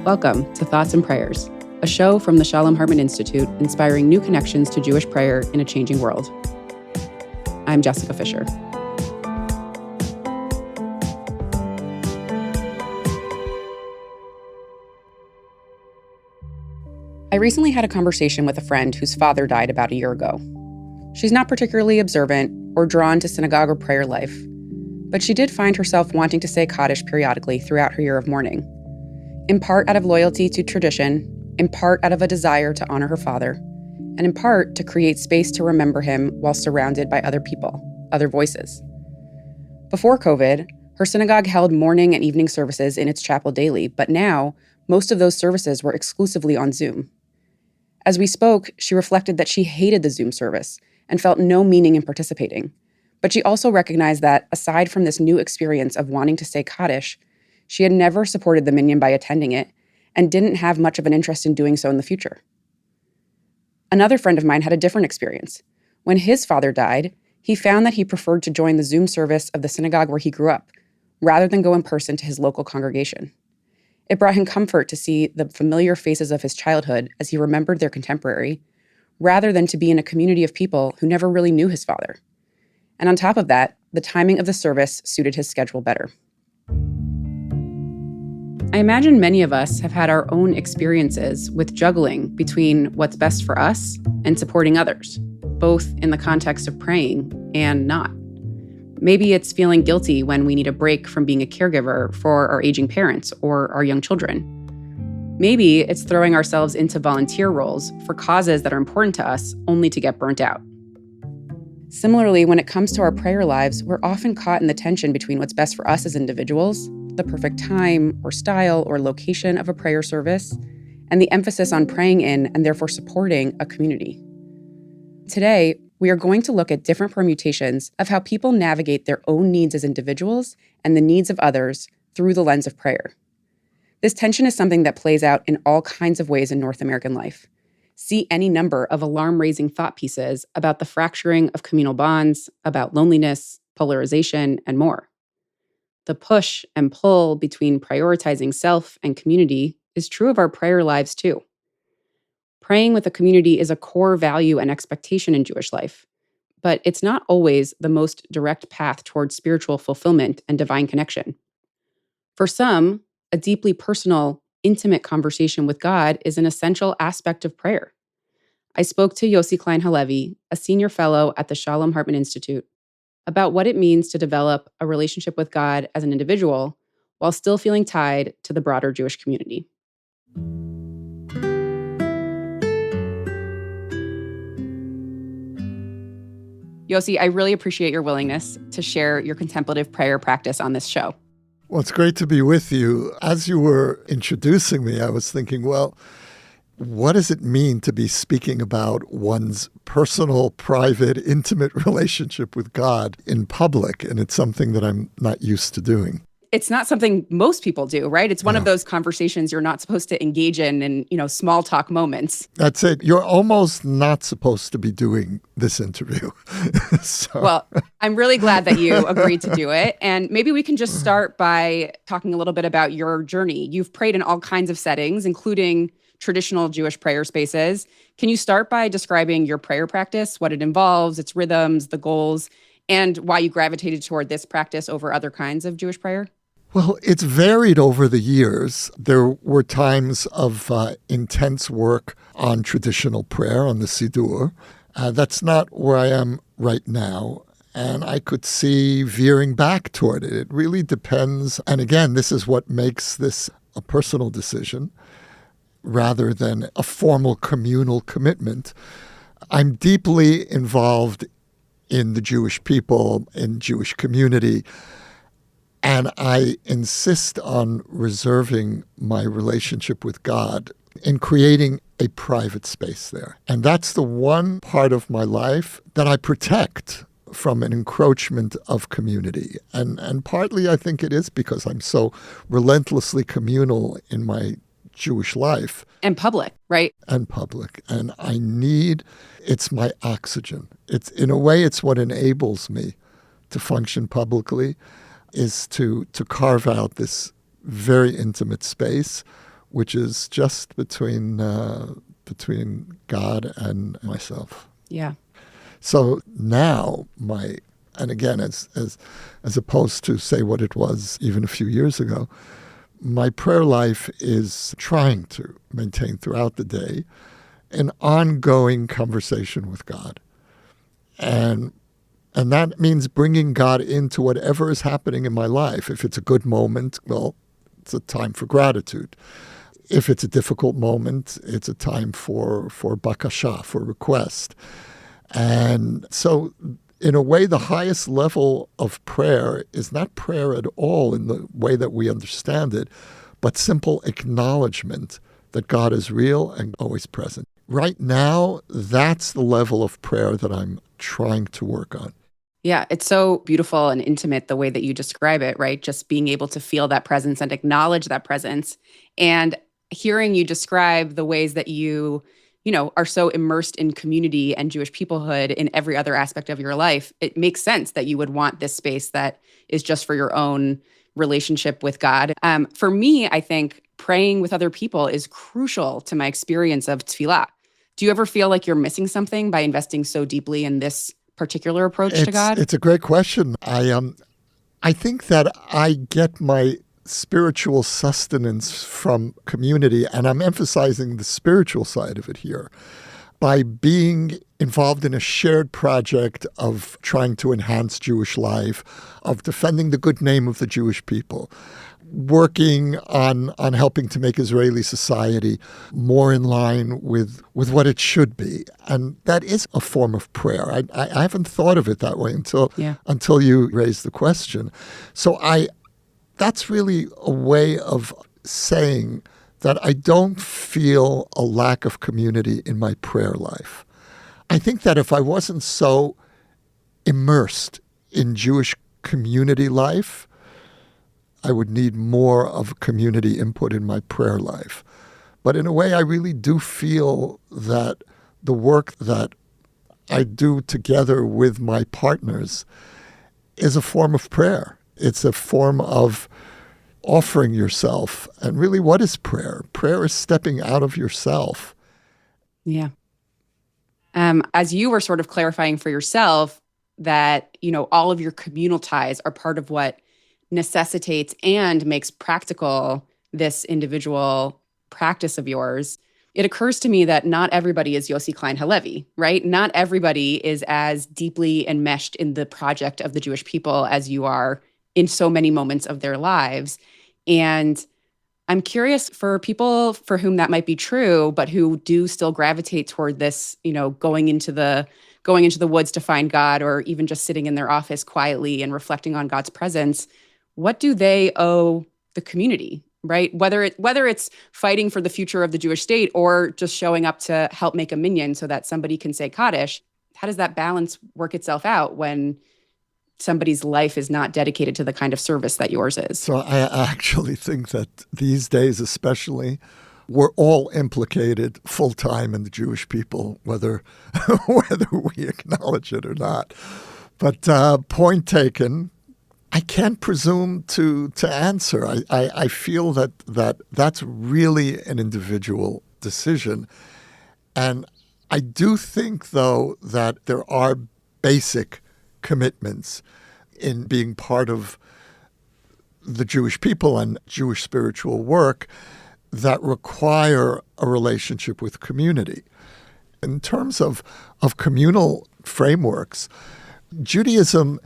Welcome to Thoughts and Prayers, a show from the Shalom Hartman Institute inspiring new connections to Jewish prayer in a changing world. I'm Jessica Fisher. I recently had a conversation with a friend whose father died about a year ago. She's not particularly observant or drawn to synagogue or prayer life, but she did find herself wanting to say Kaddish periodically throughout her year of mourning, in part out of loyalty to tradition, in part out of a desire to honor her father, and in part to create space to remember him while surrounded by other people, other voices. Before COVID, her synagogue held morning and evening services in its chapel daily, but now most of those services were exclusively on Zoom. As we spoke, she reflected that she hated the Zoom service and felt no meaning in participating. But she also recognized that, aside from this new experience of wanting to say Kaddish, she had never supported the minyan by attending it and didn't have much of an interest in doing so in the future. Another friend of mine had a different experience. When his father died, he found that he preferred to join the Zoom service of the synagogue where he grew up, rather than go in person to his local congregation. It brought him comfort to see the familiar faces of his childhood as he remembered their contemporary, rather than to be in a community of people who never really knew his father. And on top of that, the timing of the service suited his schedule better. I imagine many of us have had our own experiences with juggling between what's best for us and supporting others, both in the context of praying and not. Maybe it's feeling guilty when we need a break from being a caregiver for our aging parents or our young children. Maybe it's throwing ourselves into volunteer roles for causes that are important to us only to get burnt out. Similarly, when it comes to our prayer lives, we're often caught in the tension between what's best for us as individuals, the perfect time or style or location of a prayer service, and the emphasis on praying in and therefore supporting a community. Today, we are going to look at different permutations of how people navigate their own needs as individuals and the needs of others through the lens of prayer. This tension is something that plays out in all kinds of ways in North American life. See any number of alarm-raising thought pieces about the fracturing of communal bonds, about loneliness, polarization, and more. The push and pull between prioritizing self and community is true of our prayer lives too. Praying with a community is a core value and expectation in Jewish life, but it's not always the most direct path towards spiritual fulfillment and divine connection. For some, a deeply personal, intimate conversation with God is an essential aspect of prayer. I spoke to Yossi Klein Halevi, a senior fellow at the Shalom Hartman Institute, about what it means to develop a relationship with God as an individual while still feeling tied to the broader Jewish community. Yossi, I really appreciate your willingness to share your contemplative prayer practice on this show. Well, it's great to be with you. As you were introducing me, I was thinking, well, what does it mean to be speaking about one's personal, private, intimate relationship with God in public? And it's something that I'm not used to doing. It's not something most people do, right? It's one of those conversations you're not supposed to engage in, small talk moments. That's it. You're almost not supposed to be doing this interview. Well, I'm really glad that you agreed to do it. And maybe we can just start by talking a little bit about your journey. You've prayed in all kinds of settings, including traditional Jewish prayer spaces. Can you start by describing your prayer practice, what it involves, its rhythms, the goals, and why you gravitated toward this practice over other kinds of Jewish prayer? Well, it's varied over the years. There were times of intense work on traditional prayer, on the Siddur. That's not where I am right now. And I could see veering back toward it. It really depends. And again, this is what makes this a personal decision rather than a formal communal commitment. I'm deeply involved in the Jewish people, in Jewish community. And I insist on reserving my relationship with God in creating a private space there. And that's the one part of my life that I protect from an encroachment of community. And partly I think it is because I'm so relentlessly communal in my Jewish life. And public, right? And public. And it's my oxygen. It's, in a way, it's what enables me to function publicly, is to carve out this very intimate space which is just between God and myself. Yeah. So now and again, as opposed to say what it was even a few years ago, my prayer life is trying to maintain throughout the day an ongoing conversation with God. And that means bringing God into whatever is happening in my life. If it's a good moment, well, it's a time for gratitude. If it's a difficult moment, it's a time for bakasha, for request. And so, in a way, the highest level of prayer is not prayer at all in the way that we understand it, but simple acknowledgement that God is real and always present. Right now, that's the level of prayer that I'm trying to work on. Yeah, it's so beautiful and intimate the way that you describe it, right? Just being able to feel that presence and acknowledge that presence. And hearing you describe the ways that you are so immersed in community and Jewish peoplehood in every other aspect of your life, it makes sense that you would want this space that is just for your own relationship with God. For me, I think praying with other people is crucial to my experience of tefillah. Do you ever feel like you're missing something by investing so deeply in this particular approach to God? It's a great question. I think that I get my spiritual sustenance from community, and I'm emphasizing the spiritual side of it here, by being involved in a shared project of trying to enhance Jewish life, of defending the good name of the Jewish people, working on helping to make Israeli society more in line with what it should be. And that is a form of prayer. I haven't thought of it that way until you raised the question. So that's really a way of saying that I don't feel a lack of community in my prayer life. I think that if I wasn't so immersed in Jewish community life, I would need more of community input in my prayer life. But in a way, I really do feel that the work that I do together with my partners is a form of prayer. It's a form of offering yourself. And really, what is prayer? Prayer is stepping out of yourself. Yeah. As you were sort of clarifying for yourself that, all of your communal ties are part of what necessitates and makes practical this individual practice of yours, it occurs to me that not everybody is Yossi Klein Halevi, right? Not everybody is as deeply enmeshed in the project of the Jewish people as you are in so many moments of their lives. And I'm curious for people for whom that might be true, but who do still gravitate toward this, going into the woods to find God, or even just sitting in their office quietly and reflecting on God's presence. What do they owe the community, right? Whether it's fighting for the future of the Jewish state or just showing up to help make a minyan so that somebody can say Kaddish, how does that balance work itself out when somebody's life is not dedicated to the kind of service that yours is? So I actually think that these days especially, we're all implicated full-time in the Jewish people, whether we acknowledge it or not. But point taken. I can't presume to answer. I feel that's really an individual decision. And I do think, though, that there are basic commitments in being part of the Jewish people and Jewish spiritual work that require a relationship with community. In terms of communal frameworks, Judaism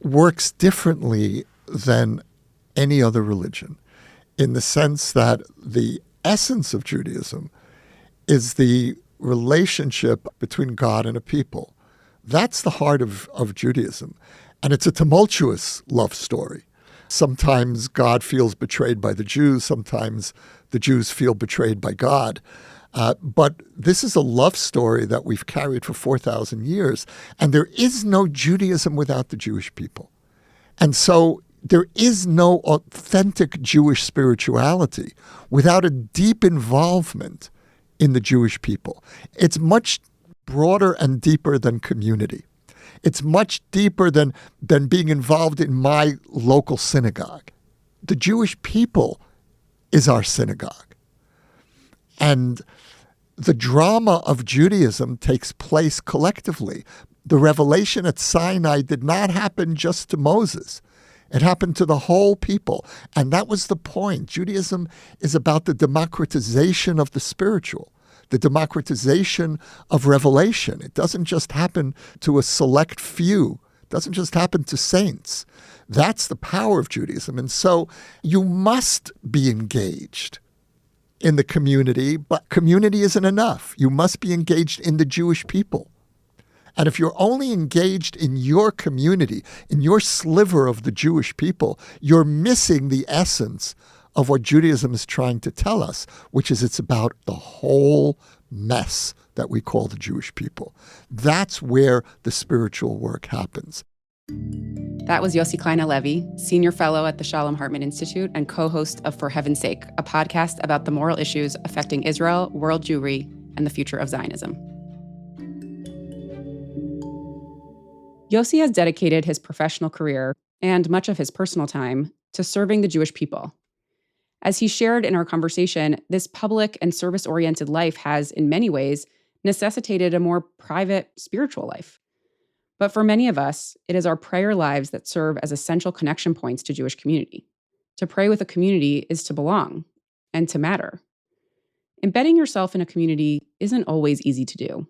works differently than any other religion in the sense that the essence of Judaism is the relationship between God and a people. That's the heart of Judaism. And it's a tumultuous love story. Sometimes God feels betrayed by the Jews. Sometimes the Jews feel betrayed by God. But this is a love story that we've carried for 4,000 years. And there is no Judaism without the Jewish people. And so there is no authentic Jewish spirituality without a deep involvement in the Jewish people. It's much broader and deeper than community. It's much deeper than being involved in my local synagogue. The Jewish people is our synagogue. And the drama of Judaism takes place collectively. The revelation at Sinai did not happen just to Moses. It happened to the whole people. And that was the point. Judaism is about the democratization of the spiritual, the democratization of revelation. It doesn't just happen to a select few. It doesn't just happen to saints. That's the power of Judaism. And so you must be engaged in the community, but community isn't enough. You must be engaged in the Jewish people. And if you're only engaged in your community, in your sliver of the Jewish people, you're missing the essence of what Judaism is trying to tell us, which is it's about the whole mess that we call the Jewish people. That's where the spiritual work happens. That was Yossi Klein Halevi, Senior Fellow at the Shalom Hartman Institute and co-host of For Heaven's Sake, a podcast about the moral issues affecting Israel, world Jewry, and the future of Zionism. Yossi has dedicated his professional career and much of his personal time to serving the Jewish people. As he shared in our conversation, this public and service-oriented life has, in many ways, necessitated a more private, spiritual life. But for many of us, it is our prayer lives that serve as essential connection points to Jewish community. To pray with a community is to belong and to matter. Embedding yourself in a community isn't always easy to do.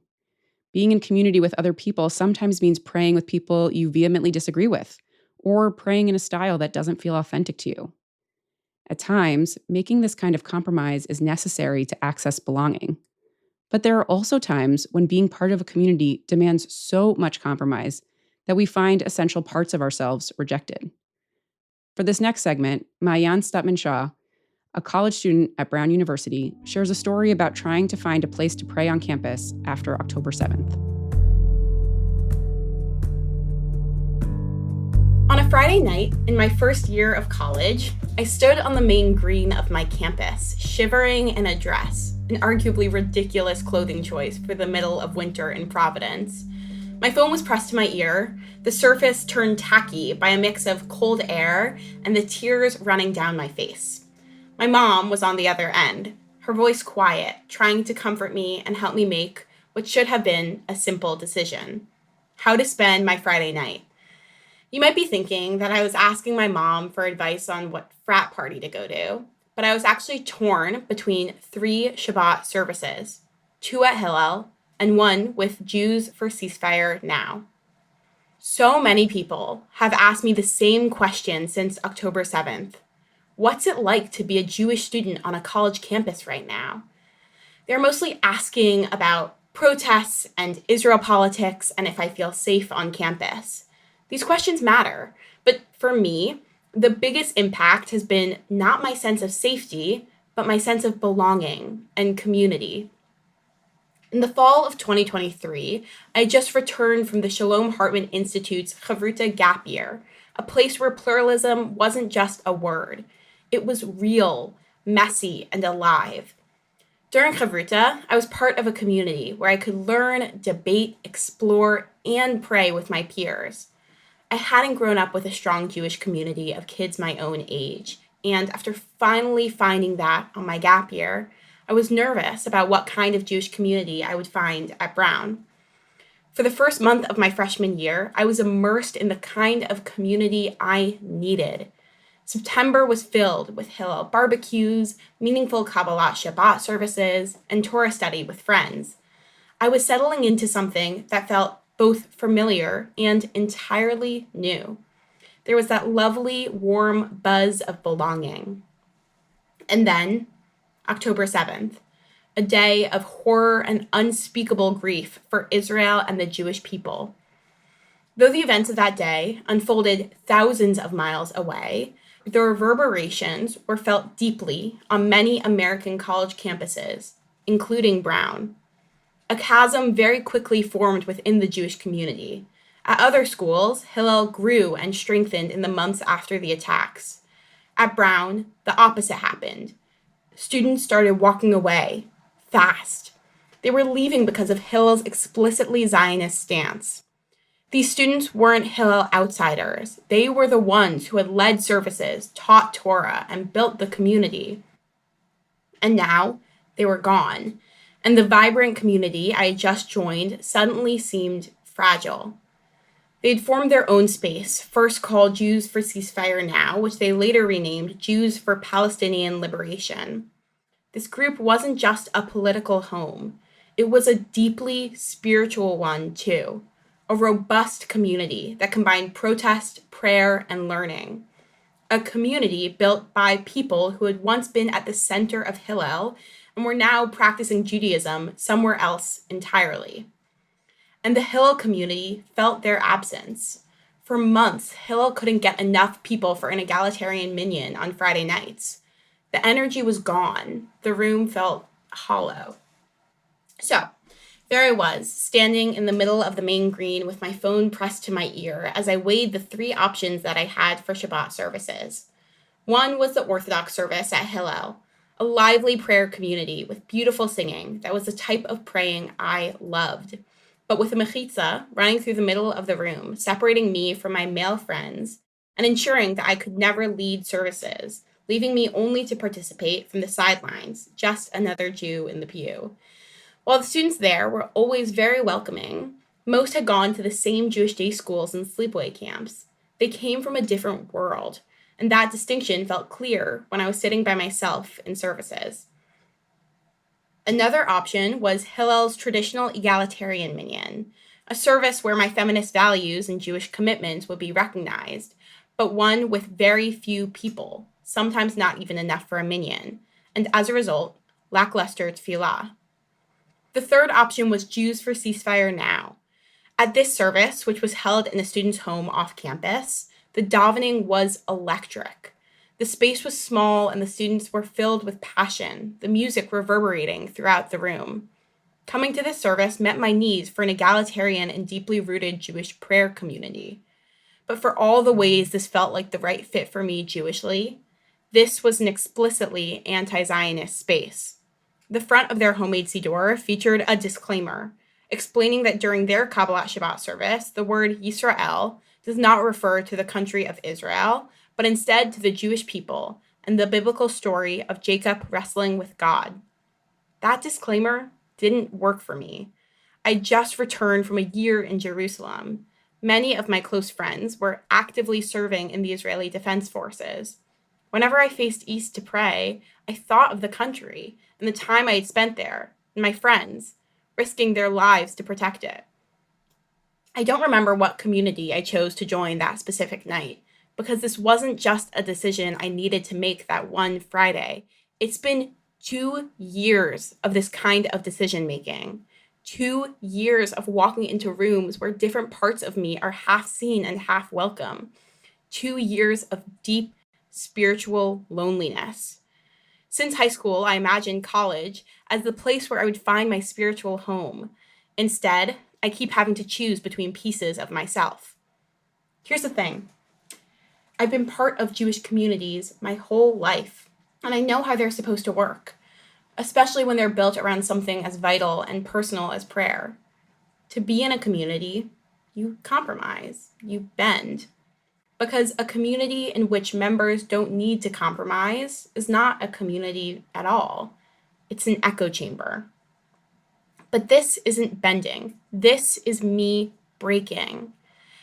Being in community with other people sometimes means praying with people you vehemently disagree with, or praying in a style that doesn't feel authentic to you. At times, making this kind of compromise is necessary to access belonging. But there are also times when being part of a community demands so much compromise that we find essential parts of ourselves rejected. For this next segment, Maayan Statman Shaw, a college student at Brown University, shares a story about trying to find a place to pray on campus after October 7th. On a Friday night in my first year of college, I stood on the main green of my campus, shivering in a dress, an arguably ridiculous clothing choice for the middle of winter in Providence. My phone was pressed to my ear, the surface turned tacky by a mix of cold air and the tears running down my face. My mom was on the other end, her voice quiet, trying to comfort me and help me make what should have been a simple decision: how to spend my Friday night. You might be thinking that I was asking my mom for advice on what frat party to go to, but I was actually torn between 3 Shabbat services, 2 at Hillel and 1 with Jews for Ceasefire Now. So many people have asked me the same question since October 7th. What's it like to be a Jewish student on a college campus right now? They're mostly asking about protests and Israel politics and if I feel safe on campus. These questions matter, but for me, the biggest impact has been not my sense of safety, but my sense of belonging and community. In the fall of 2023, I just returned from the Shalom Hartman Institute's Chavruta Gap Year, a place where pluralism wasn't just a word. It was real, messy, and alive. During Chavruta, I was part of a community where I could learn, debate, explore, and pray with my peers. I hadn't grown up with a strong Jewish community of kids my own age, and after finally finding that on my gap year, I was nervous about what kind of Jewish community I would find at Brown. For the first month of my freshman year, I was immersed in the kind of community I needed. September was filled with Hillel barbecues, meaningful Kabbalah Shabbat services, and Torah study with friends. I was settling into something that felt both familiar and entirely new. There was that lovely, warm buzz of belonging. And then, October 7th, a day of horror and unspeakable grief for Israel and the Jewish people. Though the events of that day unfolded thousands of miles away, the reverberations were felt deeply on many American college campuses, including Brown. A chasm very quickly formed within the Jewish community. At other schools, Hillel grew and strengthened in the months after the attacks. At Brown, the opposite happened. Students started walking away, fast. They were leaving because of Hillel's explicitly Zionist stance. These students weren't Hillel outsiders. They were the ones who had led services, taught Torah, and built the community. And now they were gone, and the vibrant community I had just joined suddenly seemed fragile. They'd formed their own space, first called Jews for Ceasefire Now, which they later renamed Jews for Palestinian Liberation. This group wasn't just a political home. It was a deeply spiritual one, too. A robust community that combined protest, prayer, and learning. A community built by people who had once been at the center of Hillel and were now practicing Judaism somewhere else entirely. And the Hillel community felt their absence. For months, Hillel couldn't get enough people for an egalitarian minyan on Friday nights. The energy was gone. The room felt hollow. So, there I was, standing in the middle of the main green with my phone pressed to my ear as I weighed the 3 options that I had for Shabbat services. One was the Orthodox service at Hillel, a lively prayer community with beautiful singing that was the type of praying I loved, but with a mechitza running through the middle of the room, separating me from my male friends and ensuring that I could never lead services, leaving me only to participate from the sidelines, just another Jew in the pew. While the students there were always very welcoming, most had gone to the same Jewish day schools and sleepaway camps. They came from a different world, and that distinction felt clear when I was sitting by myself in services. Another option was Hillel's traditional egalitarian minyan, a service where my feminist values and Jewish commitments would be recognized, but one with very few people, sometimes not even enough for a minyan, and as a result, lackluster tefillah. The third option was Jews for Ceasefire Now. At this service, which was held in a student's home off campus, the davening was electric. The space was small and the students were filled with passion, the music reverberating throughout the room. Coming to this service met my needs for an egalitarian and deeply rooted Jewish prayer community. But for all the ways this felt like the right fit for me Jewishly, this was an explicitly anti-Zionist space. The front of their homemade siddur featured a disclaimer, explaining that during their Kabbalat Shabbat service, the word Yisrael does not refer to the country of Israel, but instead to the Jewish people and the biblical story of Jacob wrestling with God. That disclaimer didn't work for me. I just returned from a year in Jerusalem. Many of my close friends were actively serving in the Israeli Defense Forces. Whenever I faced east to pray, I thought of the country and the time I had spent there, and my friends, risking their lives to protect it. I don't remember what community I chose to join that specific night, because this wasn't just a decision I needed to make that one Friday. It's been 2 years of this kind of decision making. 2 years of walking into rooms where different parts of me are half seen and half welcome. 2 years of deep spiritual loneliness. Since high school, I imagined college as the place where I would find my spiritual home. Instead, I keep having to choose between pieces of myself. Here's the thing. I've been part of Jewish communities my whole life, and I know how they're supposed to work, especially when they're built around something as vital and personal as prayer. To be in a community, you compromise, you bend. Because a community in which members don't need to compromise is not a community at all. It's an echo chamber. But this isn't bending. This is me breaking.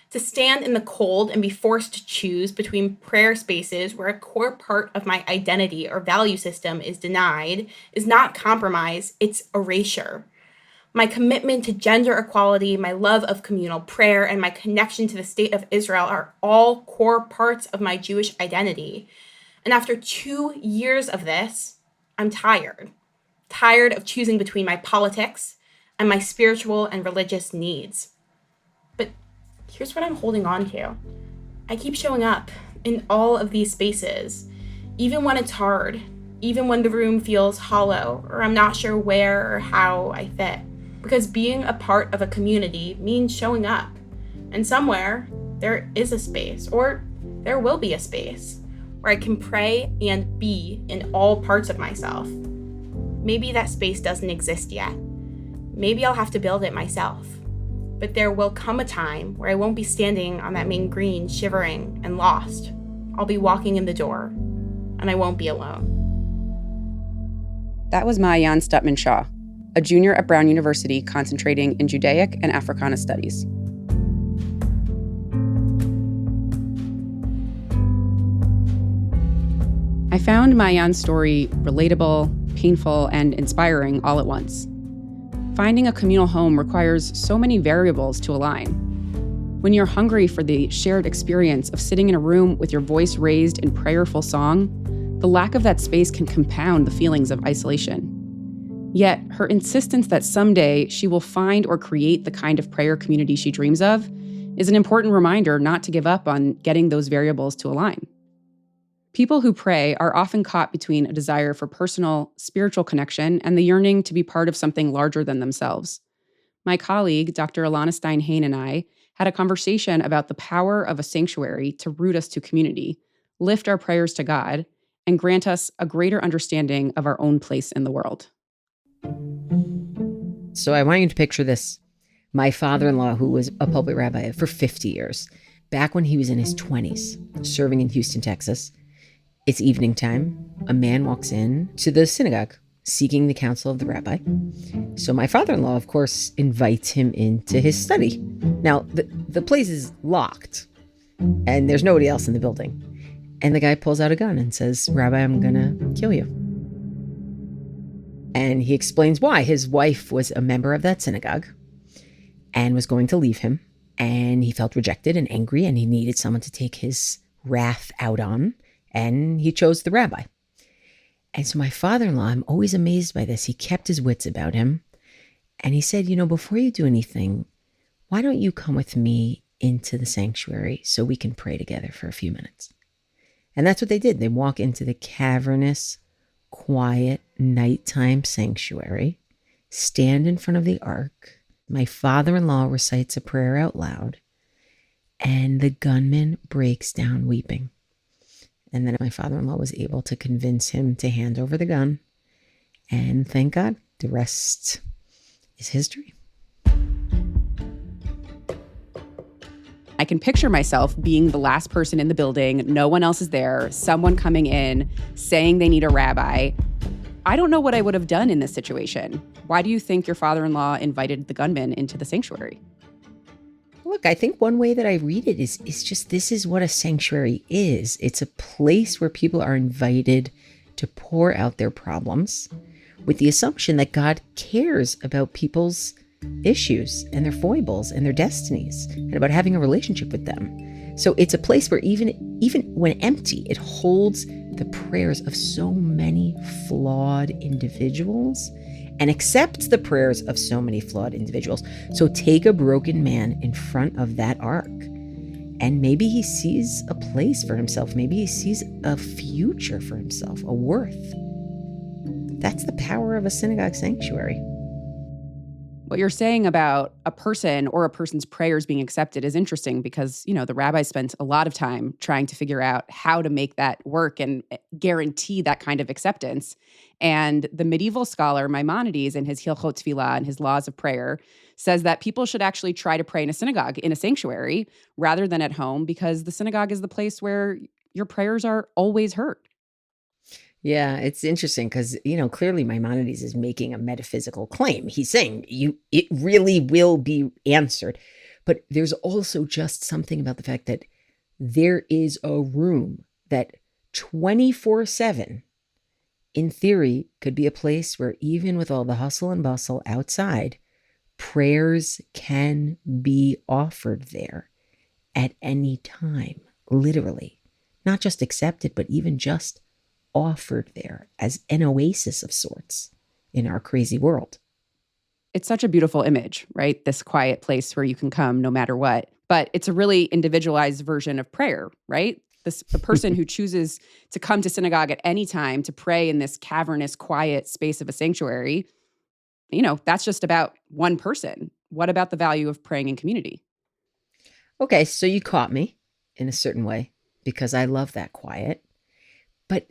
To stand in the cold and be forced to choose between prayer spaces where a core part of my identity or value system is denied is not compromise, it's erasure. My commitment to gender equality, my love of communal prayer, and my connection to the state of Israel are all core parts of my Jewish identity. And after 2 years of this, I'm tired. Tired of choosing between my politics and my spiritual and religious needs. But here's what I'm holding on to. I keep showing up in all of these spaces, even when it's hard, even when the room feels hollow, or I'm not sure where or how I fit. Because being a part of a community means showing up. And somewhere, there is a space, or there will be a space, where I can pray and be in all parts of myself. Maybe that space doesn't exist yet. Maybe I'll have to build it myself. But there will come a time where I won't be standing on that main green shivering and lost. I'll be walking in the door, and I won't be alone. That was Maayan Statman Shaw, a junior at Brown University concentrating in Judaic and Africana studies. I found Maayan's story relatable, painful, and inspiring all at once. Finding a communal home requires so many variables to align. When you're hungry for the shared experience of sitting in a room with your voice raised in prayerful song, the lack of that space can compound the feelings of isolation. Yet, her insistence that someday she will find or create the kind of prayer community she dreams of is an important reminder not to give up on getting those variables to align. People who pray are often caught between a desire for personal, spiritual connection and the yearning to be part of something larger than themselves. My colleague, Dr. Elana Stein Hain, and I had a conversation about the power of a sanctuary to root us to community, lift our prayers to God, and grant us a greater understanding of our own place in the world. So I want you to picture this. My father-in-law, who was a pulpit rabbi for 50 years, back when he was in his 20s, serving in Houston, Texas, it's evening time. A man walks in to the synagogue seeking the counsel of the rabbi. So my father-in-law, of course, invites him into his study. Now, the place is locked and there's nobody else in the building. And the guy pulls out a gun and says, "Rabbi, I'm going to kill you." And he explains why. His wife was a member of that synagogue and was going to leave him. And he felt rejected and angry and he needed someone to take his wrath out on. And he chose the rabbi. And so my father-in-law, I'm always amazed by this. He kept his wits about him. And he said, before you do anything, why don't you come with me into the sanctuary so we can pray together for a few minutes? And that's what they did. They walk into the cavernous, quiet, nighttime sanctuary, stand in front of the ark. My father-in-law recites a prayer out loud, and the gunman breaks down weeping. And then my father-in-law was able to convince him to hand over the gun. And thank God, the rest is history. I can picture myself being the last person in the building, no one else is there, someone coming in, saying they need a rabbi. I don't know what I would have done in this situation. Why do you think your father-in-law invited the gunman into the sanctuary? Look, I think one way that I read it is just this is what a sanctuary is. It's a place where people are invited to pour out their problems with the assumption that God cares about people's issues and their foibles and their destinies and about having a relationship with them. So it's a place where even when empty, it holds the prayers of so many flawed individuals and accepts the prayers of so many flawed individuals. So take a broken man in front of that ark, and maybe he sees a place for himself. Maybe he sees a future for himself, a worth. That's the power of a synagogue sanctuary. What you're saying about a person or a person's prayers being accepted is interesting because, the rabbi spent a lot of time trying to figure out how to make that work and guarantee that kind of acceptance. And the medieval scholar Maimonides, in his Hilchot Tefillah and his Laws of Prayer, says that people should actually try to pray in a synagogue, in a sanctuary, rather than at home, because the synagogue is the place where your prayers are always heard. Yeah, it's interesting because, clearly Maimonides is making a metaphysical claim. He's saying it really will be answered. But there's also just something about the fact that there is a room that 24/7, in theory, could be a place where even with all the hustle and bustle outside, prayers can be offered there at any time, literally. Not just accepted, but even just offered there as an oasis of sorts in our crazy world. It's such a beautiful image, right? This quiet place where you can come no matter what. But it's a really individualized version of prayer, right? The person who chooses to come to synagogue at any time to pray in this cavernous, quiet space of a sanctuary, that's just about one person. What about the value of praying in community? Okay, so you caught me in a certain way because I love that quiet. But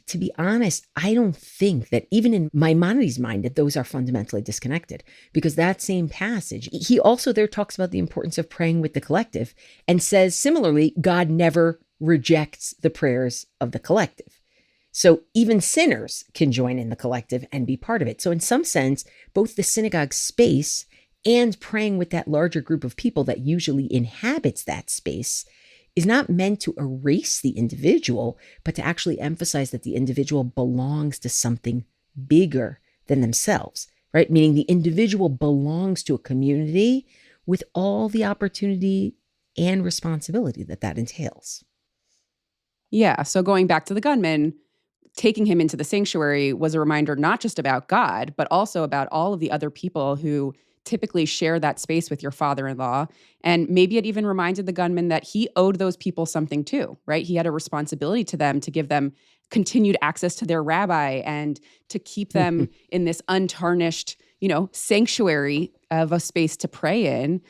to be honest, I don't think that even in Maimonides' mind that those are fundamentally disconnected, because that same passage, he also there talks about the importance of praying with the collective and says similarly, God never rejects the prayers of the collective. So even sinners can join in the collective and be part of it. So in some sense, both the synagogue space and praying with that larger group of people that usually inhabits that space is not meant to erase the individual, but to actually emphasize that the individual belongs to something bigger than themselves, right? Meaning the individual belongs to a community with all the opportunity and responsibility that that entails. Yeah. So going back to the gunman, taking him into the sanctuary was a reminder not just about God, but also about all of the other people who typically share that space with your father-in-law. And maybe it even reminded the gunman that he owed those people something too, right? He had a responsibility to them to give them continued access to their rabbi and to keep them in this untarnished, sanctuary of a space to pray in.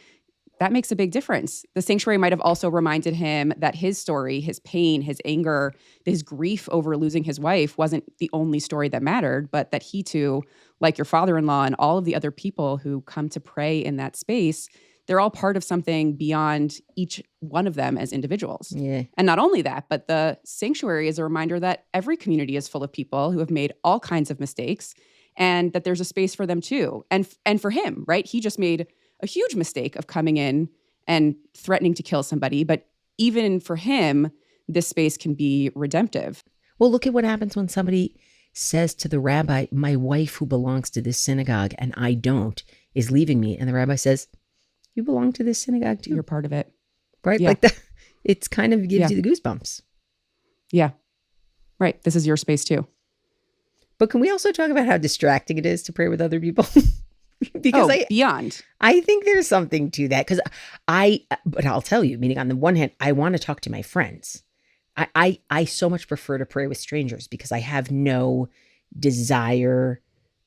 That makes a big difference. The sanctuary might have also reminded him that his story, his pain, his anger, his grief over losing his wife wasn't the only story that mattered, but that he too, like your father-in-law and all of the other people who come to pray in that space, they're all part of something beyond each one of them as individuals. Yeah. And not only that, but the sanctuary is a reminder that every community is full of people who have made all kinds of mistakes and that there's a space for them too. And for him, right? He just made a huge mistake of coming in and threatening to kill somebody. But even for him, this space can be redemptive. Well, look at what happens when somebody says to the rabbi, my wife who belongs to this synagogue and I don't is leaving me. And the rabbi says, you belong to this synagogue too. You're part of it. Right? Yeah. Like that. It's kind of gives you the goosebumps. Yeah. Right. This is your space too. But can we also talk about how distracting it is to pray with other people? Because beyond. I think there's something to that. Because but I'll tell you, meaning on the one hand, I want to talk to my friends. I so much prefer to pray with strangers because I have no desire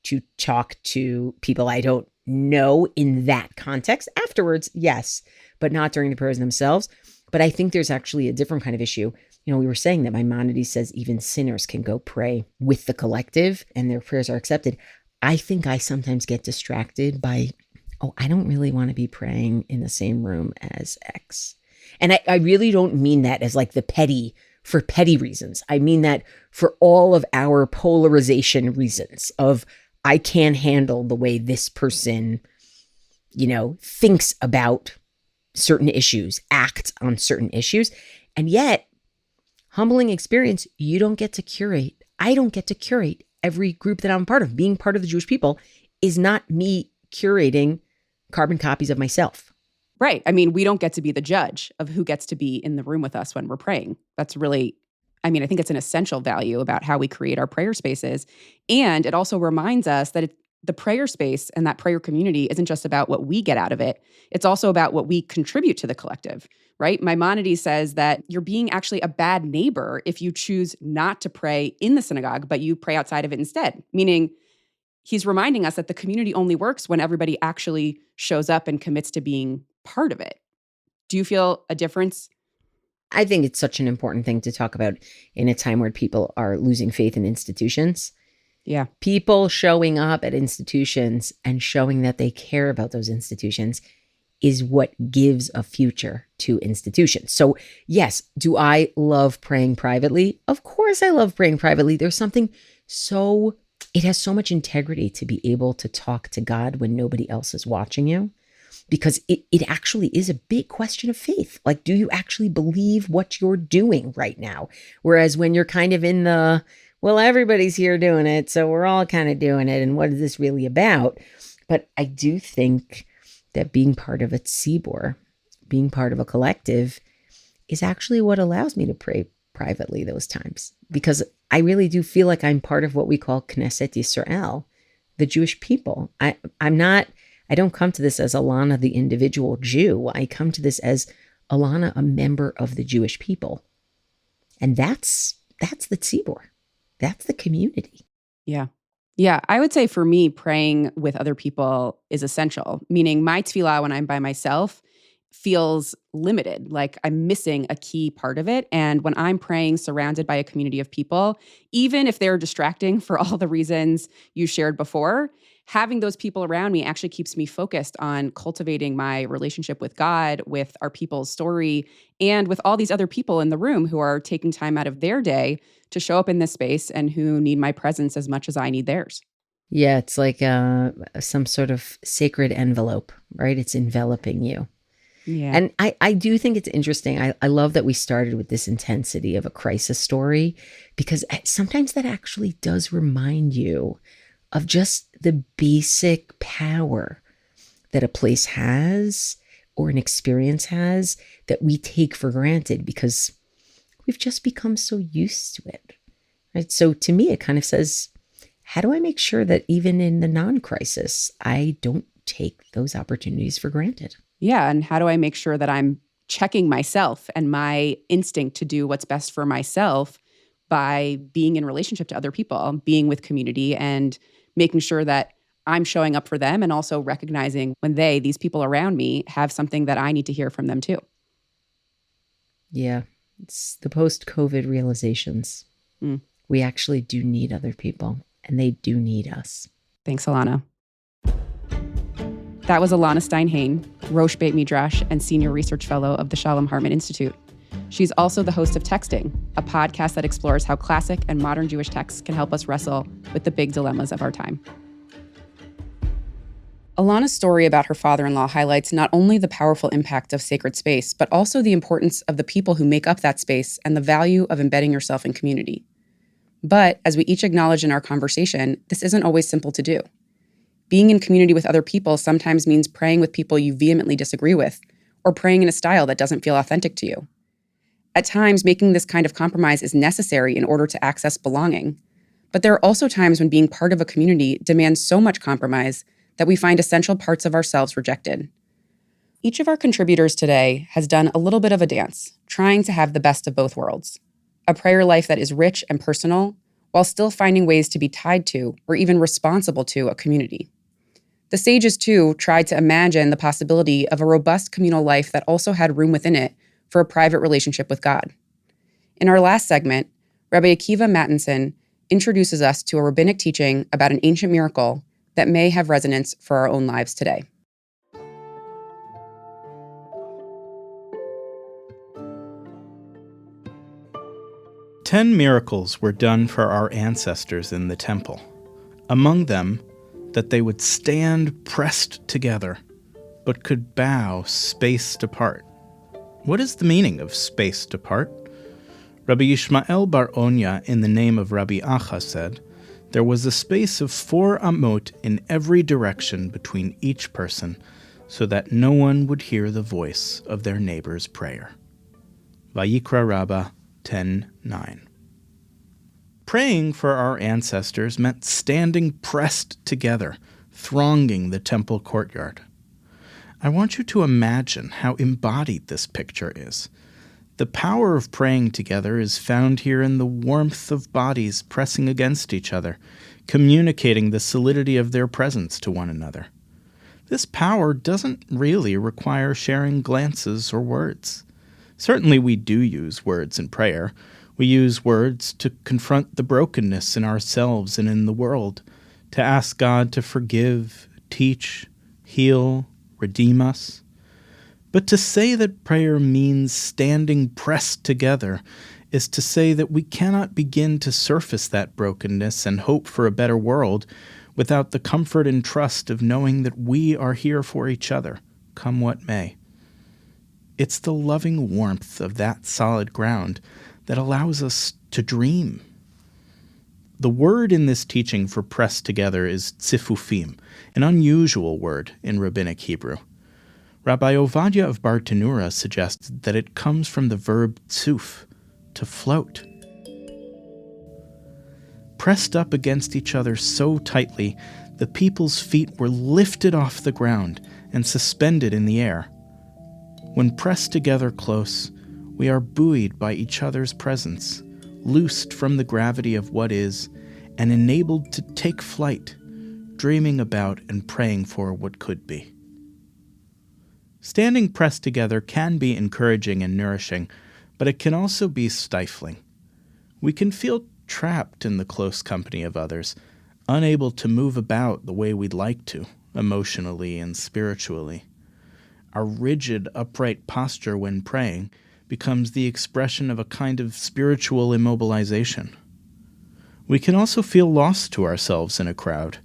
to talk to people I don't know in that context. Afterwards, yes, but not during the prayers themselves. But I think there's actually a different kind of issue. We were saying that Maimonides says even sinners can go pray with the collective and their prayers are accepted. I think I sometimes get distracted by, I don't really want to be praying in the same room as X. And I really don't mean that as like for petty reasons. I mean that for all of our polarization reasons of I can't handle the way this person, thinks about certain issues, acts on certain issues. And yet, humbling experience, you don't get to curate. I don't get to curate every group that I'm part of. Being part of the Jewish people is not me curating carbon copies of myself. Right. I mean, we don't get to be the judge of who gets to be in the room with us when we're praying. That's really, I think it's an essential value about how we create our prayer spaces. And it also reminds us that the prayer space and that prayer community isn't just about what we get out of it. It's also about what we contribute to the collective, right? Maimonides says that you're being actually a bad neighbor if you choose not to pray in the synagogue, but you pray outside of it instead. Meaning he's reminding us that the community only works when everybody actually shows up and commits to being part of it. Do you feel a difference? I think it's such an important thing to talk about in a time where people are losing faith in institutions. Yeah. People showing up at institutions and showing that they care about those institutions is what gives a future to institutions. So yes, do I love praying privately? Of course I love praying privately. There's something it has so much integrity to be able to talk to God when nobody else is watching you. Because it actually is a big question of faith. Like, do you actually believe what you're doing right now? Whereas when you're kind of in everybody's here doing it, so we're all kind of doing it, and what is this really about? But I do think that being part of a tzibur, being part of a collective, is actually what allows me to pray privately those times. Because I really do feel like I'm part of what we call Knesset Yisrael, the Jewish people. I don't come to this as Elana, the individual Jew. I come to this as Elana, a member of the Jewish people. And that's the tzibur. That's the community. Yeah. Yeah. I would say for me, praying with other people is essential. Meaning my tefillah when I'm by myself feels limited, like I'm missing a key part of it. And when I'm praying surrounded by a community of people, even if they're distracting for all the reasons you shared before, having those people around me actually keeps me focused on cultivating my relationship with God, with our people's story, and with all these other people in the room who are taking time out of their day to show up in this space and who need my presence as much as I need theirs. Yeah, it's like some sort of sacred envelope, right? It's enveloping you. Yeah. And I do think it's interesting. I love that we started with this intensity of a crisis story, because sometimes that actually does remind you of just the basic power that a place has or an experience has that we take for granted because we've just become so used to it. Right? So to me, it kind of says, how do I make sure that even in the non-crisis, I don't take those opportunities for granted? Yeah. And how do I make sure that I'm checking myself and my instinct to do what's best for myself by being in relationship to other people, being with community, and making sure that I'm showing up for them, and also recognizing when these people around me, have something that I need to hear from them too. Yeah. It's the post-COVID realizations. We actually do need other people, and they do need us. Thanks, Elana. That was Elana Stein Hain, Rosh Beit Midrash and Senior Research Fellow of the Shalom Hartman Institute. She's also the host of Texting, a podcast that explores how classic and modern Jewish texts can help us wrestle with the big dilemmas of our time. Elana's story about her father-in-law highlights not only the powerful impact of sacred space, but also the importance of the people who make up that space and the value of embedding yourself in community. But, as we each acknowledged in our conversation, this isn't always simple to do. Being in community with other people sometimes means praying with people you vehemently disagree with, or praying in a style that doesn't feel authentic to you. At times, making this kind of compromise is necessary in order to access belonging. But there are also times when being part of a community demands so much compromise that we find essential parts of ourselves rejected. Each of our contributors today has done a little bit of a dance, trying to have the best of both worlds. A prayer life that is rich and personal, while still finding ways to be tied to, or even responsible to, a community. The sages, too, tried to imagine the possibility of a robust communal life that also had room within it for a private relationship with God. In our last segment, Rabbi Akiva Mattenson introduces us to a rabbinic teaching about an ancient miracle that may have resonance for our own lives today. Ten miracles were done for our ancestors in the temple. Among them, that they would stand pressed together, but could bow spaced apart. What is the meaning of spaced apart? Rabbi Yishmael bar Onya, in the name of Rabbi Acha, said, there was a space of 4 amot in every direction between each person, so that no one would hear the voice of their neighbor's prayer. Vayikra Rabbah 10:9. Praying for our ancestors meant standing pressed together, thronging the temple courtyard. I want you to imagine how embodied this picture is. The power of praying together is found here in the warmth of bodies pressing against each other, communicating the solidity of their presence to one another. This power doesn't really require sharing glances or words. Certainly we do use words in prayer. We use words to confront the brokenness in ourselves and in the world, to ask God to forgive, teach, heal, redeem us. But to say that prayer means standing pressed together is to say that we cannot begin to surface that brokenness and hope for a better world without the comfort and trust of knowing that we are here for each other, come what may. It's the loving warmth of that solid ground that allows us to dream. The word in this teaching for pressed together is tzifufim, an unusual word in rabbinic Hebrew. Rabbi Ovadia of Bartanura suggested that it comes from the verb tzuf, to float. Pressed up against each other so tightly, the people's feet were lifted off the ground and suspended in the air. When pressed together close, we are buoyed by each other's presence, loosed from the gravity of what is, and enabled to take flight, dreaming about and praying for what could be. Standing pressed together can be encouraging and nourishing, but it can also be stifling. We can feel trapped in the close company of others, unable to move about the way we'd like to, emotionally and spiritually. Our rigid, upright posture when praying becomes the expression of a kind of spiritual immobilization. We can also feel lost to ourselves in a crowd,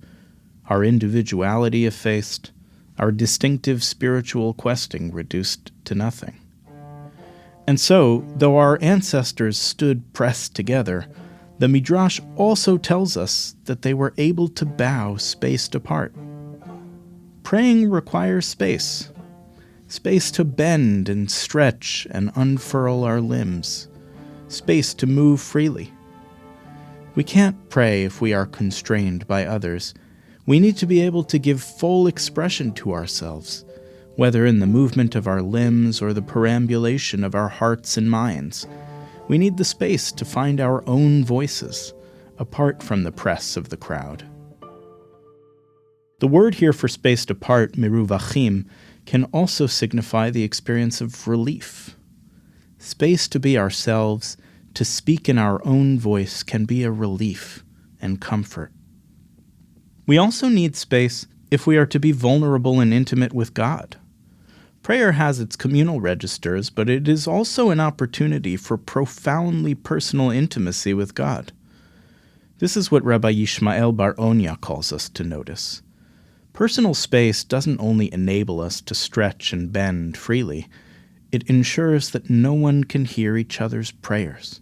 our individuality effaced, our distinctive spiritual questing reduced to nothing. And so, though our ancestors stood pressed together, the Midrash also tells us that they were able to bow spaced apart. Praying requires space. Space to bend and stretch and unfurl our limbs. Space to move freely. We can't pray if we are constrained by others. We need to be able to give full expression to ourselves, whether in the movement of our limbs or the perambulation of our hearts and minds. We need the space to find our own voices, apart from the press of the crowd. The word here for spaced apart, miruvachim, can also signify the experience of relief. Space to be ourselves, to speak in our own voice, can be a relief and comfort. We also need space if we are to be vulnerable and intimate with God. Prayer has its communal registers, but it is also an opportunity for profoundly personal intimacy with God. This is what Rabbi Yishmael Bar Onya calls us to notice. Personal space doesn't only enable us to stretch and bend freely, it ensures that no one can hear each other's prayers.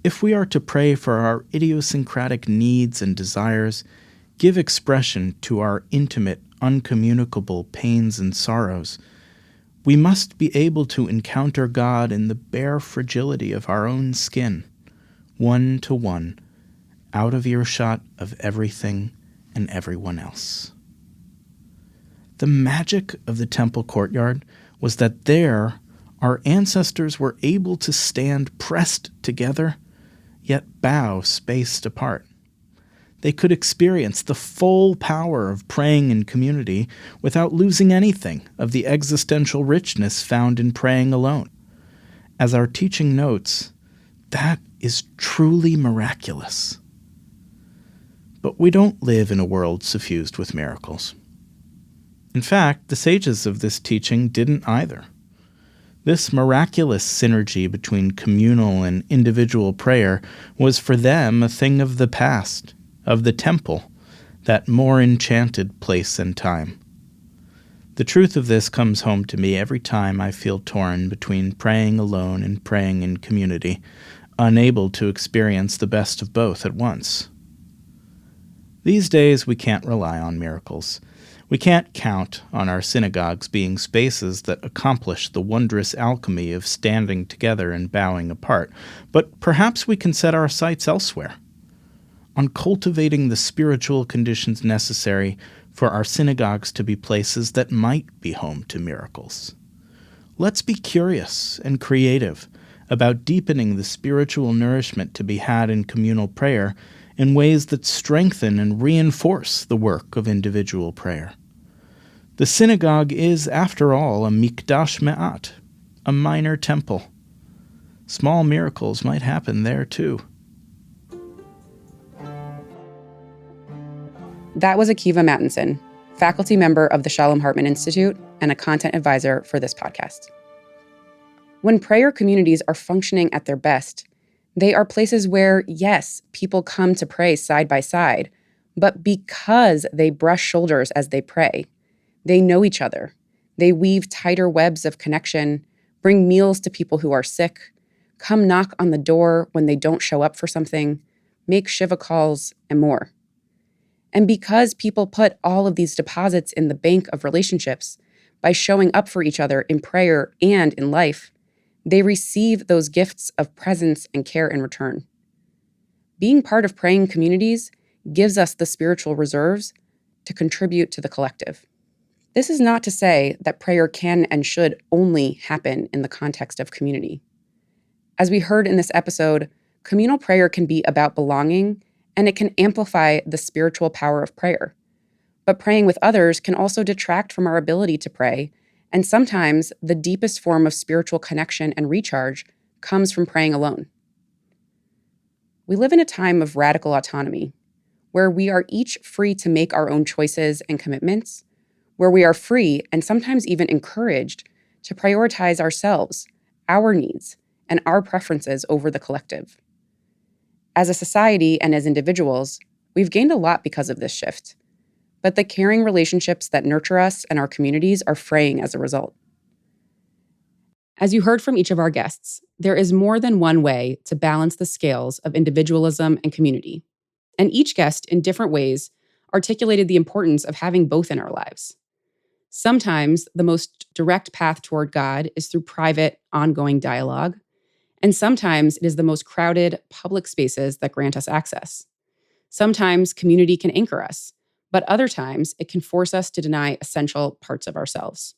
If we are to pray for our idiosyncratic needs and desires, give expression to our intimate, uncommunicable pains and sorrows, we must be able to encounter God in the bare fragility of our own skin, one to one, out of earshot of everything and everyone else. The magic of the temple courtyard was that there our ancestors were able to stand pressed together, yet bow spaced apart. They could experience the full power of praying in community without losing anything of the existential richness found in praying alone. As our teaching notes, that is truly miraculous. But we don't live in a world suffused with miracles. In fact, the sages of this teaching didn't either. This miraculous synergy between communal and individual prayer was for them a thing of the past, of the temple, that more enchanted place and time. The truth of this comes home to me every time I feel torn between praying alone and praying in community, unable to experience the best of both at once. These days we can't rely on miracles. We can't count on our synagogues being spaces that accomplish the wondrous alchemy of standing together and bowing apart, but perhaps we can set our sights elsewhere, on cultivating the spiritual conditions necessary for our synagogues to be places that might be home to miracles. Let's be curious and creative about deepening the spiritual nourishment to be had in communal prayer in ways that strengthen and reinforce the work of individual prayer. The synagogue is, after all, a mikdash me'at, a minor temple. Small miracles might happen there too. That was Akiva Mattenson, faculty member of the Shalom Hartman Institute and a content advisor for this podcast. When prayer communities are functioning at their best, they are places where, yes, people come to pray side by side, but because they brush shoulders as they pray, they know each other. They weave tighter webs of connection, bring meals to people who are sick, come knock on the door when they don't show up for something, make shiva calls, and more. And because people put all of these deposits in the bank of relationships by showing up for each other in prayer and in life, they receive those gifts of presence and care in return. Being part of praying communities gives us the spiritual reserves to contribute to the collective. This is not to say that prayer can and should only happen in the context of community. As we heard in this episode, communal prayer can be about belonging, and it can amplify the spiritual power of prayer. But praying with others can also detract from our ability to pray And sometimes the deepest form of spiritual connection and recharge comes from praying alone. We live in a time of radical autonomy, where we are each free to make our own choices and commitments, where we are free and sometimes even encouraged to prioritize ourselves, our needs, and our preferences over the collective. As a society and as individuals, we've gained a lot because of this shift, but the caring relationships that nurture us and our communities are fraying as a result. As you heard from each of our guests, there is more than one way to balance the scales of individualism and community, and each guest, in different ways, articulated the importance of having both in our lives. Sometimes the most direct path toward God is through private, ongoing dialogue, and sometimes it is the most crowded public spaces that grant us access. Sometimes community can anchor us, but other times it can force us to deny essential parts of ourselves.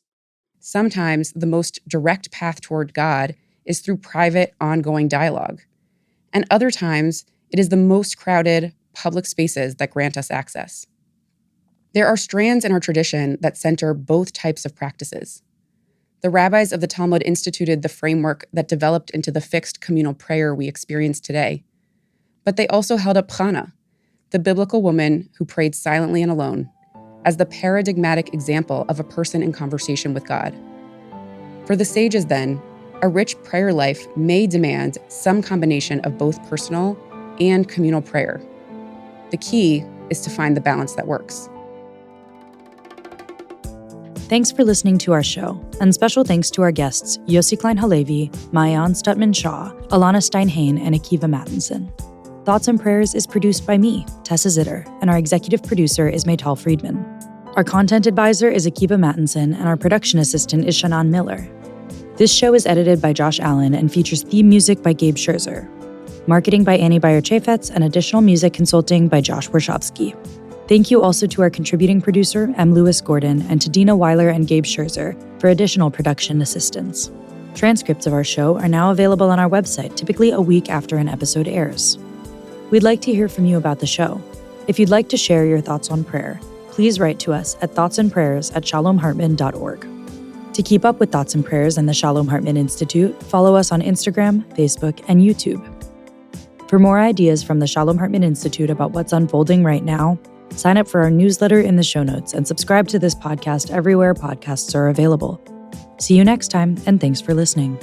Sometimes the most direct path toward God is through private, ongoing dialogue, and other times it is the most crowded public spaces that grant us access. There are strands in our tradition that center both types of practices. The rabbis of the Talmud instituted the framework that developed into the fixed communal prayer we experience today. But they also held up Hannah, the biblical woman who prayed silently and alone, as the paradigmatic example of a person in conversation with God. For the sages, then, a rich prayer life may demand some combination of both personal and communal prayer. The key is to find the balance that works. Thanks for listening to our show, and special thanks to our guests, Yossi Klein Halevi, Maayan Statman Shaw, Elana Stein Hain, and Akiva Mattenson. Thoughts and Prayers is produced by me, Tessa Zitter, and our executive producer is Maytal Friedman. Our content advisor is Akiva Mattenson, and our production assistant is Shannon Miller. This show is edited by Josh Allen and features theme music by Gabe Scherzer, marketing by Annie Bayer-Chaffetz, and additional music consulting by Josh Warshawski. Thank you also to our contributing producer, M. Lewis Gordon, and to Dina Weiler and Gabe Scherzer for additional production assistance. Transcripts of our show are now available on our website, typically a week after an episode airs. We'd like to hear from you about the show. If you'd like to share your thoughts on prayer, please write to us at thoughtsandprayers@shalomhartman.org. To keep up with Thoughts and Prayers and the Shalom Hartman Institute, follow us on Instagram, Facebook, and YouTube. For more ideas from the Shalom Hartman Institute about what's unfolding right now, sign up for our newsletter in the show notes and subscribe to this podcast everywhere podcasts are available. See you next time, and thanks for listening.